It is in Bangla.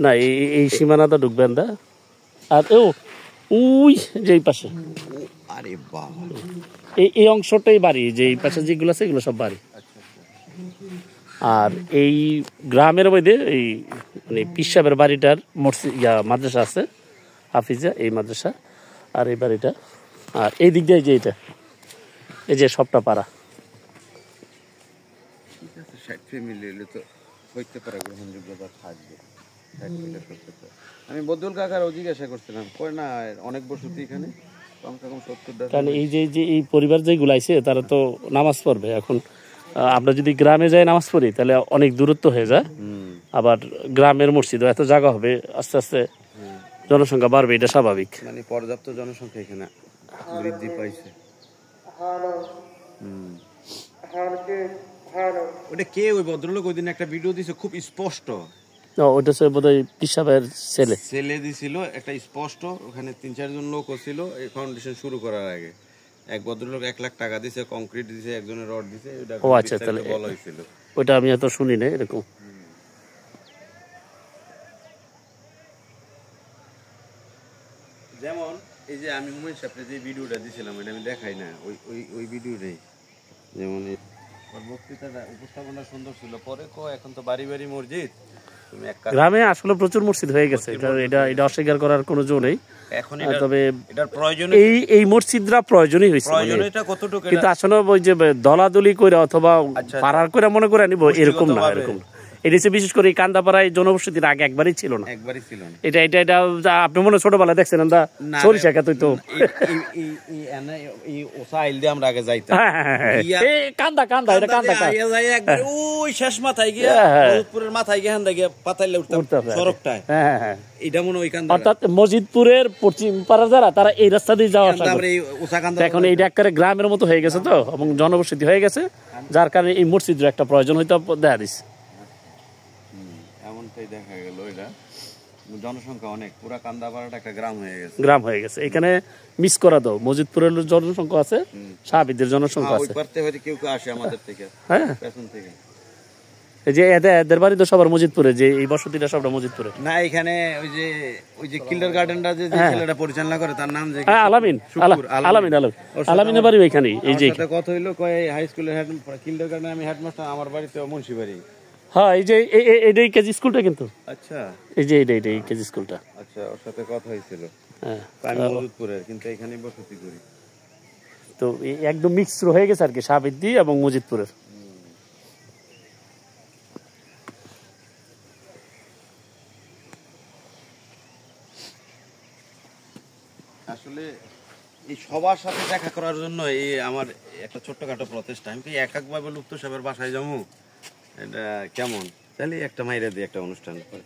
না এই সীমানাটা ঢুকবেন না। আর ওই যে এই পাশে, আরে বাবা, এই অংশটাই বাড়ি, যে এই পাশে যেগুলো আছে এগুলো সব বাড়ি। আর এই গ্রামের মধ্যে এই মানে পীর সাহেবের বাড়িটার মসজিদ মাদ্রাসা আছে, হাফিজা, এই মাদ্রাসা আর এই বাড়িটা। আর এই দিক দিয়ে যে এটা, এই যে সবটা পাড়া। ঠিক আছে, 60 ফ্যামিলি হলে তো হইতে পারে গ্রহণযোগ্যতা থাকবে। আমি বদুল কাকারও জিজ্ঞাসা করছিলাম, কয় না অনেক বসতি এখানে, কমসে কম 70টা। কারণ এই যে এই পরিবার যেগুলো আইছে তারা তো নামাজ পড়বে। এখন আমরা যদি গ্রামে যাই নামাজ পড়ি তাহলে অনেক দূরত্ব হয়ে যায়। আবার গ্রামের মসজিদও এত জায়গা হবে, আস্তে আস্তে জনসংখ্যা বাড়বে, এটা স্বাভাবিক। মানে পর্যাপ্ত জনসংখ্যা এখানে বৃদ্ধি পাইছে। ওটা কে ওই ভদ্রলোক ওই দিন একটা ভিডিও দিছে খুব স্পষ্ট, ওইটা সে বোধহয় পীর সাহেবের ছেলে দিছিল একটা স্পষ্ট। ওখানে 3-4 জন লোক ছিল এই ফাউন্ডেশন শুরু করার আগে। এক ভদ্রলোক 1 লাখ টাকা দিছে, কংক্রিট দিছে, একজনের রড দিছে। ও আচ্ছা, তাহলে বলা হয়েছিল, ওইটা আমি এত শুনি না এরকম। যেমন এই যে আমি হুমায়ুন সাহেবের যে ভিডিওটা দিছিলাম, এটা আমি দেখাই না, ওই ভিডিওটাই। যেমন বক্তৃতাটা উপস্থাপনা সুন্দর ছিল, পরে এখন তো বাড়ি বাড়ি মসজিদ। গ্রামে আসলে প্রচুর মসজিদ হয়ে গেছে, এটা অস্বীকার করার কোনো জো নেই। তবে এই মসজিদরা প্রয়োজনই হয়েছে, কিন্তু আসলে ওই যে দলাদলি করে অথবা পাড়ার করে মনে করে নিব এরকম না, এরকম। এটা হচ্ছে বিশেষ করে এই কান্দাপাড়ায় জনবসতির আগে একবারই ছিল না। এটা এটা এটা আপনি মনে ছোটবেলায় দেখছেন না, সরিষা খেত তো আমরা আগে যাইতাম কান্দা কান্দা, এটা কান্দা ওই শেষ মাথায় গিয়ে মজিদপুরের মাথায় গিয়ে হান্দা গিয়ে পাতাইলে উঠতাম সড়কটায়। এটা মনে ওই কান্দা, অর্থাৎ মজিদপুরের পশ্চিম পাড়া যারা তারা এই রাস্তা দিয়ে যাওয়া আসা করে। এখন এইটা একেবারে গ্রামের মতো হয়ে গেছে তো, এবং জনবসতি হয়ে গেছে, যার কারণে এই মসজিদের একটা প্রয়োজন হয়তো দেখা দিচ্ছে। এমনটাই দেখা গেল, এটা জনসংখ্যা অনেক, পুরা কান্দাপাড়াটা একটা গ্রাম হয়ে গেছে। এখানে মিস করা দাও, মজিদপুরের জনসংখ্যা আছে, সাহাবিদের জনসংখ্যা আছে, কেউ কেউ আসে আমাদের থেকে, পেছন থেকে। এই যে এদের বাড়ি তো সবার মজিদপুরে, যে এই বসতিটা সবটা মজিদপুরে না। এখানে ওই যে কিন্ডারগার্টেনটা যে ছেলেটা পরিচালনা করে, তার নাম যে আলামিনের বাড়ি ওইখানে। এই যে কথা হইলো, কয় হাই স্কুলের কিন্ডারগার্টেন আমি হেডমাস্টার, আমার বাড়িতে মুন্সিবাড়ি। হ্যাঁ, এই যে এইটাই কেজি স্কুলটা, কিন্তু আচ্ছা এই যে এইটাই কেজি স্কুলটা। আচ্ছা, ওর সাথে কথা হয়েছিল। আমি মজিদপুরের, কিন্তু এখানেই বসতি করি। তো একদম মিক্সড হয়ে গেছে আর কি, সাবিদ্দি এবং মজিদপুরের। আসলে এই সবার সাথে দেখা করার জন্য এই আমার একটা ছোট্টখাটো প্রচেষ্টা। আমি কি একভাবে লুপ্ত সাহেবের বাসায় যাবো, এটা কেমন? তাহলে একটা মাইরে দিয়ে একটা অনুষ্ঠান করে।